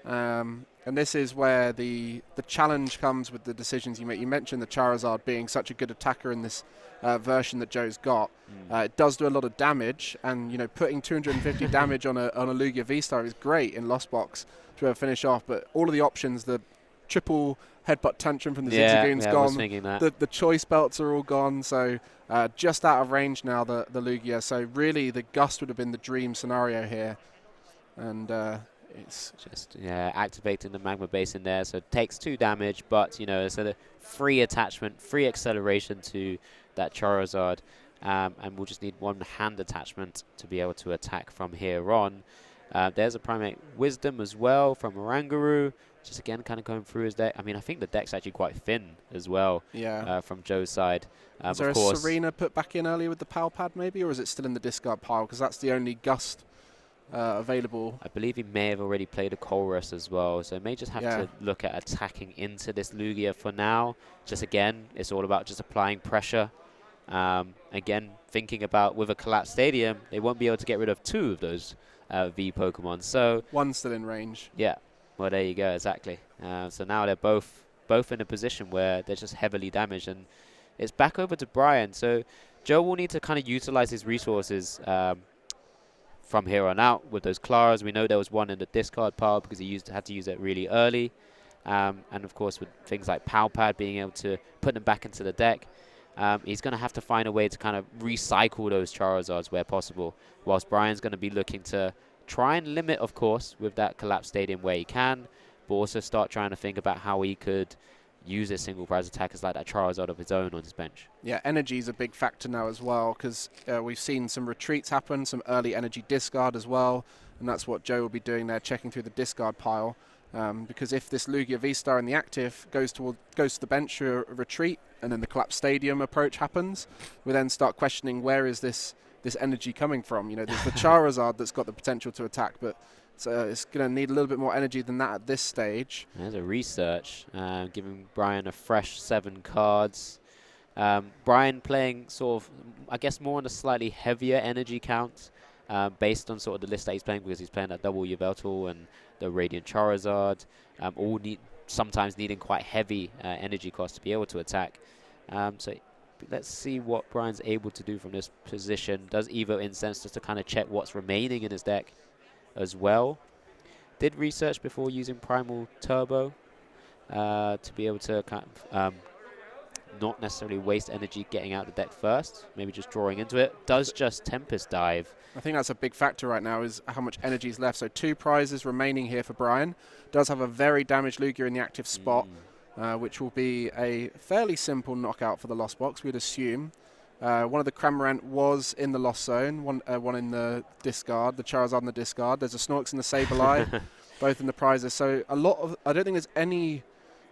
And this is where the challenge comes with the decisions you make. You mentioned the Charizard being such a good attacker in this version that Joe's got. It does do a lot of damage, and putting 250 damage on a Lugia V-Star is great in Lost Box to be able to finish off. But all of the options, the triple headbutt tantrum from the Zigzagoon's gone. I was thinking that. The Choice Belts are all gone, so just out of range now, the Lugia. So really, the Gust would have been the dream scenario here, and it's just activating the Magma Basin there. So it takes 2 damage, but it's a free attachment, free acceleration to that Charizard, and we'll just need 1 hand attachment to be able to attack from here on. There's a Primate Wisdom as well from Oranguru. Just again, kind of going through his deck. I mean, I think the deck's actually quite thin as well. From Joe's side. Is there a Serena put back in earlier with the Pal Pad maybe, or is it still in the discard pile? Because that's the only Gust available. I believe he may have already played a Colress as well, so may just have to look at attacking into this Lugia for now. Just again, it's all about just applying pressure. Again, thinking about with a Collapse Stadium, they won't be able to get rid of 2 of those V Pokemon. So one's still in range. Yeah. Well, there you go, exactly. So now they're both in a position where they're just heavily damaged, and it's back over to Brian. So Joe will need to kind of utilize his resources from here on out with those Claras. We know there was one in the discard pile because he had to use it really early. And of course, with things like Pal Pad, being able to put them back into the deck, he's going to have to find a way to kind of recycle those Charizards where possible, whilst Brian's going to be looking to try and limit, of course, with that Collapse Stadium where he can, but also start trying to think about how he could use his single prize attackers like that Charizard of his own on his bench. Yeah, energy is a big factor now as well, because we've seen some retreats happen, some early energy discard as well, and that's what Joe will be doing there, checking through the discard pile. Because if this Lugia V-Star in the active goes to the bench for a retreat, and then the Collapse Stadium approach happens, we then start questioning where is this energy coming from. There's the Charizard that's got the potential to attack, but it's going to need a little bit more energy than that at this stage. There's a research, giving Brian a fresh 7 cards. Brian playing sort of, I guess, more on a slightly heavier energy count based on sort of the list that he's playing, because he's playing that double Yveltal and the Radiant Charizard, all sometimes needing quite heavy energy costs to be able to attack. So let's see what Brian's able to do from this position. Does Evo Incense just to kind of check what's remaining in his deck as well. Did research before using Primal Turbo to be able to kind of not necessarily waste energy getting out the deck first, maybe just drawing into it. Does just Tempest Dive. I think that's a big factor right now, is how much energy is left. So 2 prizes remaining here for Brian. Does have a very damaged Lugia in the active spot, which will be a fairly simple knockout for the Lost Box, we'd assume. One of the Cramorant was in the Lost Zone, one in the discard, the Charizard in the discard. There's a Snorlax and the Sableye, both in the prizes. So a lot of, I don't think there's any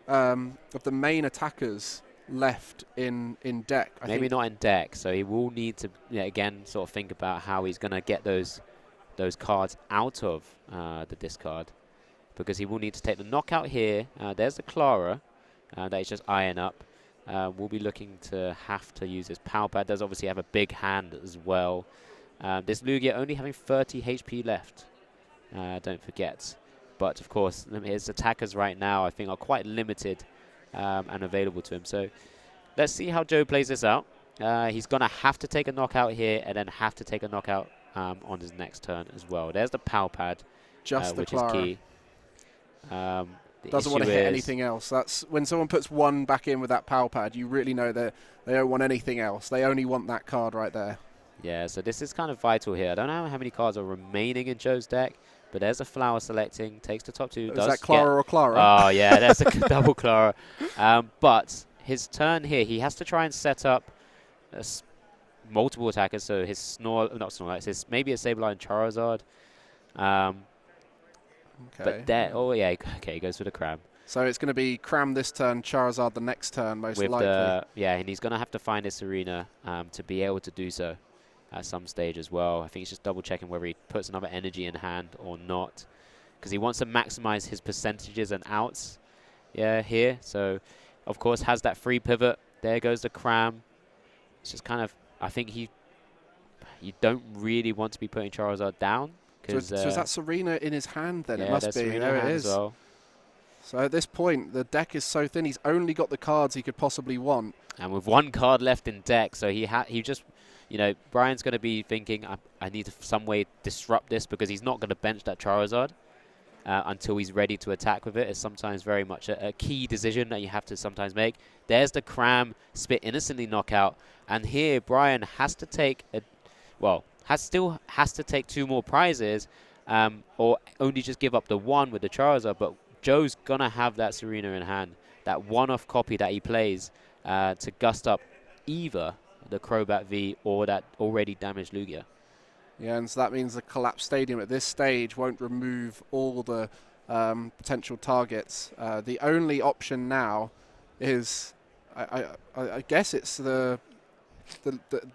of the main attackers left in deck. Maybe not in deck, so he will need to again sort of think about how he's going to get those cards out of the discard, because he will need to take the knockout here. There's the Clara that he's just eyeing up. We'll be looking to have to use his Power Pad. Does obviously have a big hand as well. This Lugia only having 30 HP left, don't forget. But of course, his attackers right now I think are quite limited and available to him. So let's see how Joe plays this out. He's going to have to take a knockout here and then have to take a knockout on his next turn as well. There's the Power Pad, which is key. Doesn't want to hit anything else. That's when someone puts 1 back in with that Power Pad, you really know that they don't want anything else. They only want that card right there. Yeah, so this is kind of vital here. I don't know how many cards are remaining in Joe's deck, but there's a Flower selecting, takes the top 2. Is that Clara or Clara? Oh, yeah, that's a double Clara. But his turn here, he has to try and set up multiple attackers. So his maybe a Sableye and Charizard. But that, he goes for the Cram. So it's going to be Cram this turn, Charizard the next turn, most likely. And he's going to have to find his Serena to be able to do so at some stage as well. I think he's just double checking whether he puts another energy in hand or not, because he wants to maximize his percentages and outs here. So of course has that free pivot. There goes the Cram. It's just kind of, I think you don't really want to be putting Charizard down. So is that Serena in his hand then? Yeah, it must be. There it is. Well. So at this point, the deck is so thin. He's only got the cards he could possibly want. And with 1 card left in deck, so he just, Brian's going to be thinking, I need to some way disrupt this, because he's not going to bench that Charizard until he's ready to attack with it. It's sometimes very much a key decision that you have to sometimes make. There's the Cram, Spit Innocently knockout. And here, Brian has to take still has to take 2 more prizes, or only just give up the 1 with the Charizard. But Joe's going to have that Serena in hand, that one-off copy that he plays to gust up either the Crobat V or that already damaged Lugia. Yeah, and so that means the Collapse Stadium at this stage won't remove all the potential targets. The only option now is, I guess it's the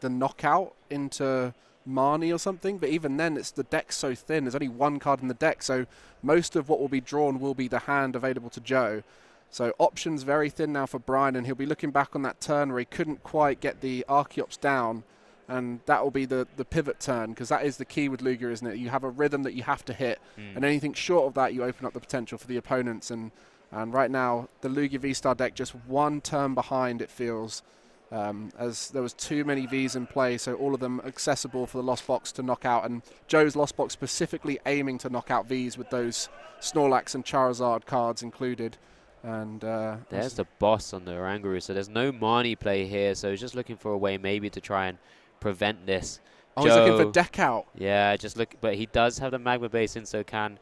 knockout into Marnie or something, but even then it's the deck's so thin. There's only 1 card in the deck, so most of what will be drawn will be the hand available to Joe. So options very thin now for Brian, and he'll be looking back on that turn where he couldn't quite get the Archeops down, and that will be the pivot turn, because that is the key with Lugia, isn't it? You have a rhythm that you have to hit, and anything short of that, you open up the potential for the opponents. And right now, the Lugia V-Star deck just 1 turn behind, it feels, as there was too many Vs in play, so all of them accessible for the Lost Box to knock out, and Joe's Lost Box specifically aiming to knock out Vs with those Snorlax and Charizard cards included. And there's the boss on the Oranguru, so there's no Marnie play here, so he's just looking for a way maybe to try and prevent this. Oh, he's looking for deck out. Yeah, but he does have the Magma Base in, so can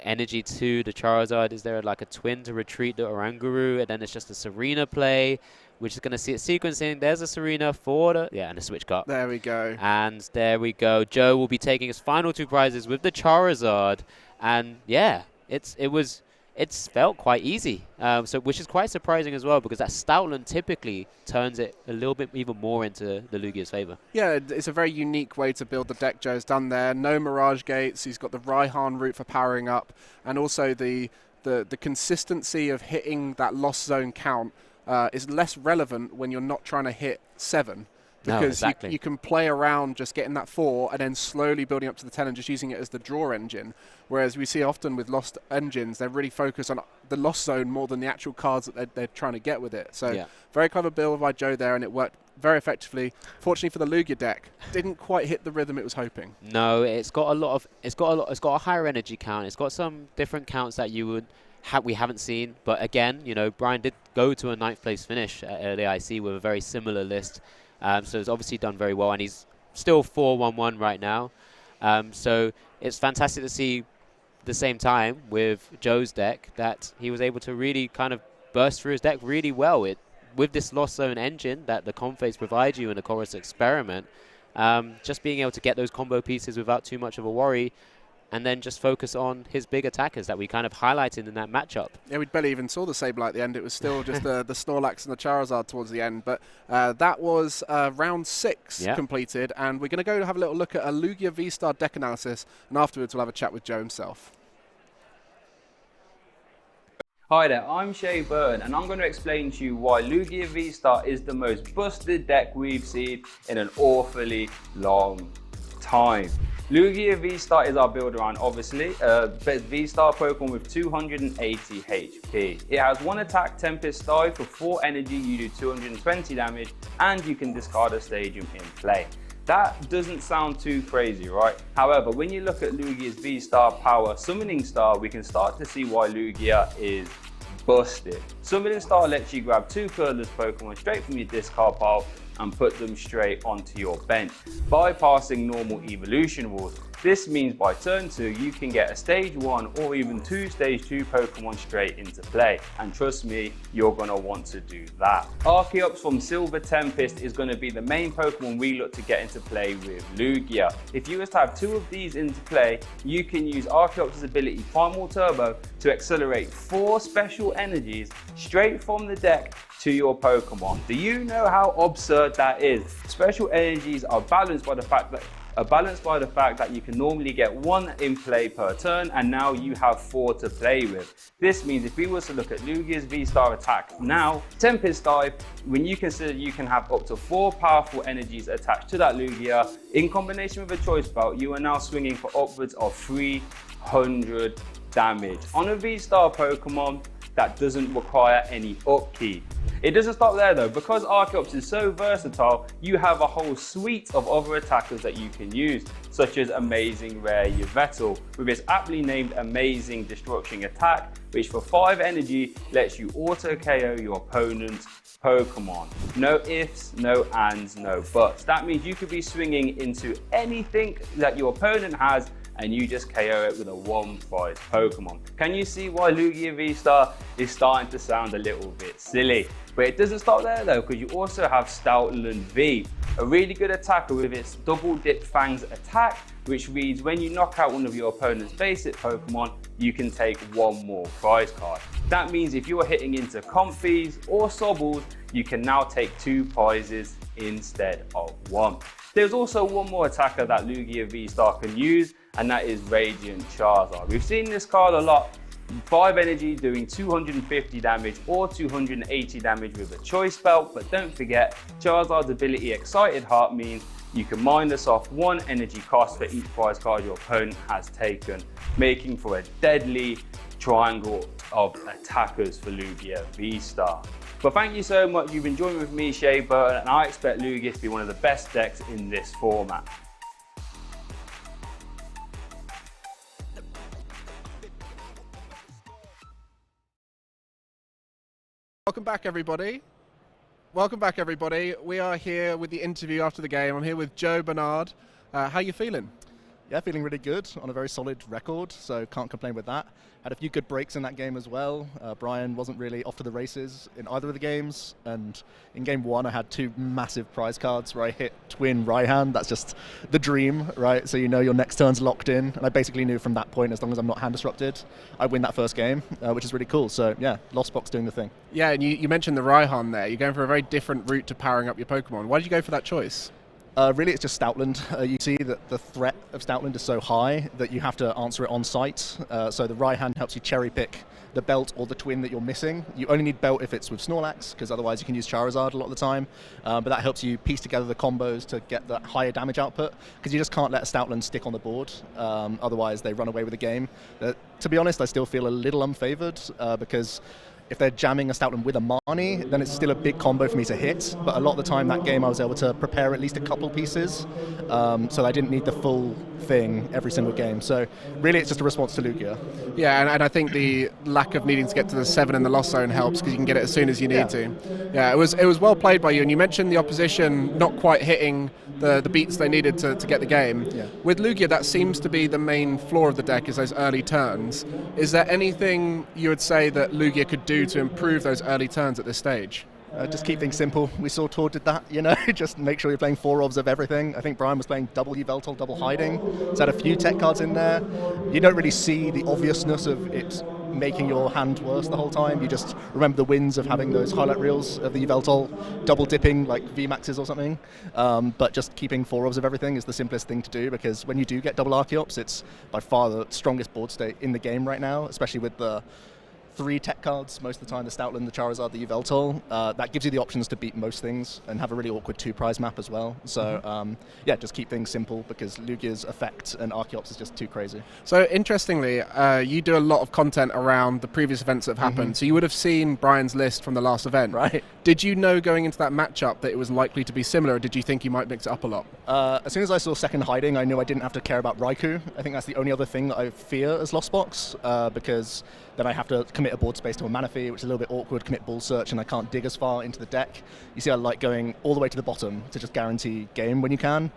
energy to the Charizard. Is there like a twin to retreat the Oranguru, and then it's just a Serena play, which is going to see it sequencing. There's a Serena for and a switch cut. There we go. And there we go. Joe will be taking his final 2 prizes with the Charizard, and yeah, it's felt quite easy, which is quite surprising as well, because that Stoutland typically turns it a little bit even more into the Lugia's favor. Yeah, it's a very unique way to build the deck Joe's done there. No Mirage Gates, he's got the Raihan route for powering up, and also the consistency of hitting that Lost Zone count is less relevant when you're not trying to hit 7. No, Because exactly. you can play around just getting that 4 and then slowly building up to the 10 and just using it as the draw engine. Whereas we see often with Lost engines, they're really focused on the Lost Zone more than the actual cards that they're trying to get with it. So very clever build by Joe there, and it worked very effectively. Fortunately for the Lugia deck, didn't quite hit the rhythm it was hoping. No, it's got a higher energy count. It's got some different counts that we haven't seen. But again, Brian did go to a 9th place finish at early IC with a very similar list. So it's obviously done very well, and he's still 4-1-1 right now. So it's fantastic to see the same time with Joe's deck that he was able to really kind of burst through his deck really well. With this Lost Zone engine that the Confates provide you in the Chorus Experiment, just being able to get those combo pieces without too much of a worry, and then just focus on his big attackers that we kind of highlighted in that matchup. Yeah, we barely even saw the Sableye at the end. It was still just the Snorlax and the Charizard towards the end. But that was round 6 completed, and we're going to go have a little look at a Lugia V-Star deck analysis, and afterwards we'll have a chat with Joe himself. Hi there, I'm Shay Burton, and I'm going to explain to you why Lugia V-Star is the most busted deck we've seen in an awfully long time. Lugia V-Star is our build around, obviously, V-Star Pokemon with 280 HP. It has 1 attack, Tempest Dive, for 4 energy, you do 220 damage, and you can discard a Stadium in play. That doesn't sound too crazy, right? However, when you look at Lugia's V-Star Power Summoning Star, we can start to see why Lugia is busted. Summoning Star lets you grab 2 colorless Pokemon straight from your discard pile and put them straight onto your bench, bypassing normal evolution rules. This means by turn 2, you can get a stage 1 or even 2 stage 2 Pokemon straight into play. And trust me, you're gonna want to do that. Archeops from Silver Tempest is gonna be the main Pokemon we look to get into play with Lugia. If you was to have 2 of these into play, you can use Archeops' ability Primal Turbo to accelerate 4 special energies straight from the deck to your Pokemon. Do you know how absurd that is? Special energies are balanced by the fact that you can normally get 1 in play per turn, and now you have 4 to play with. This means if we were to look at Lugia's V-Star attack now, Tempest Dive, when you consider you can have up to 4 powerful energies attached to that Lugia, in combination with a Choice Belt, you are now swinging for upwards of 300 damage on a V-Star Pokemon that doesn't require any upkeep. It doesn't stop there though. Because Archeops is so versatile, you have a whole suite of other attackers that you can use, such as Amazing Rare Yveltal, with its aptly named Amazing Destruction attack, which for 5 energy lets you auto KO your opponent's Pokemon. No ifs, no ands, no buts. That means you could be swinging into anything that your opponent has and you just KO it with a 1-prize Pokemon. Can you see why Lugia V-Star is starting to sound a little bit silly? But it doesn't stop there though, because you also have Stoutland V, a really good attacker with its Double Dip Fangs attack, which reads when you knock out one of your opponent's basic Pokemon, you can take 1 more prize card. That means if you are hitting into Comfies or Sobbles, you can now take 2 prizes instead of 1. There's also one more attacker that Lugia V-Star can use, and that is Radiant Charizard. We've seen this card a lot. 5 energy doing 250 damage or 280 damage with a Choice Belt, but don't forget Charizard's ability Excited Heart means you can minus off 1 energy cost for each prize card your opponent has taken, making for a deadly triangle of attackers for Lugia V-Star. But thank you so much. You've been joining with me, Shay Burton, and I expect Lugia to be one of the best decks in this format. Welcome back, everybody. Welcome back, everybody. We are here with the interview after the game. I'm here with Joe Bernard. How you feeling? Yeah, feeling really good on a very solid record, so can't complain with that. Had a few good breaks in that game as well. Brian wasn't really off to the races in either of the games, and in game 1 I had 2 massive prize cards where I hit twin Raihan. That's just the dream, right? So you know your next turn's locked in, and I basically knew from that point, as long as I'm not hand disrupted, I win that first game, which is really cool. So yeah, Lost Box doing the thing. Yeah, and you mentioned the Raihan there. You're going for a very different route to powering up your Pokemon. Why did you go for that choice? Really, it's just Stoutland. You see that the threat of Stoutland is so high that you have to answer it on site. So the right hand helps you cherry pick the belt or the twin that you're missing. You only need belt if it's with Snorlax, because otherwise you can use Charizard a lot of the time. But that helps you piece together the combos to get that higher damage output, because you just can't let a Stoutland stick on the board. Otherwise they run away with the game. To be honest, I still feel a little unfavored, because if they're jamming a Stoutland with a Marnie, then it's still a big combo for me to hit. But a lot of the time that game I was able to prepare at least a couple pieces, so I didn't need the full thing every single game. So really it's just a response to Lugia. Yeah, and I think the lack of needing to get to the 7 in the lost zone helps, because you can get it as soon as you need to. Yeah, it was well played by you, and you mentioned the opposition not quite hitting the beats they needed to get the game. Yeah. With Lugia, that seems to be the main flaw of the deck, is those early turns. Is there anything you would say that Lugia could do to improve those early turns at this stage? Just keep things simple. We saw Tor did that, just make sure you're playing 4 obs of everything. I think Brian was playing double Yveltal, double hiding. He's had a few tech cards in there. You don't really see the obviousness of it making your hand worse the whole time. You just remember the wins of having those highlight reels of the Yveltal double dipping like VMAXs or something. But just keeping 4 obs of everything is the simplest thing to do, because when you do get double Archeops, it's by far the strongest board state in the game right now, especially with the 3 tech cards most of the time, the Stoutland, the Charizard, the Yveltal. That gives you the options to beat most things and have a really awkward 2 prize map as well. So just keep things simple, because Lugia's effect and Archeops is just too crazy. So interestingly, you do a lot of content around the previous events that have happened. So you would have seen Brian's list from the last event. Right. Did you know going into that matchup that it was likely to be similar, or did you think you might mix it up a lot? As soon as I saw second hiding, I knew I didn't have to care about Raikou. I think that's the only other thing that I fear as Lost Box, because then I have to commit a board space to a Manaphy, which is a little bit awkward, commit Ball Search, and I can't dig as far into the deck. You see, I like going all the way to the bottom to just guarantee game when you can.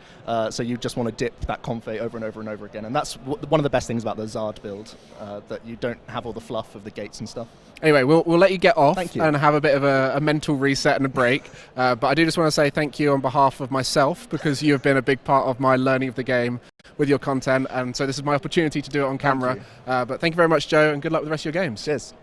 So you just want to dip that Comfey over and over and over again. And that's one of the best things about the Zard build, that you don't have all the fluff of the gates and stuff. Anyway, we'll let you get off and have a bit of a mental reset and a break. But I do just want to say thank you on behalf of myself, because you have been a big part of my learning of the game with your content. And so this is my opportunity to do it on camera. Thank but thank you very much, Joe, and good luck with the rest of your games. Cheers.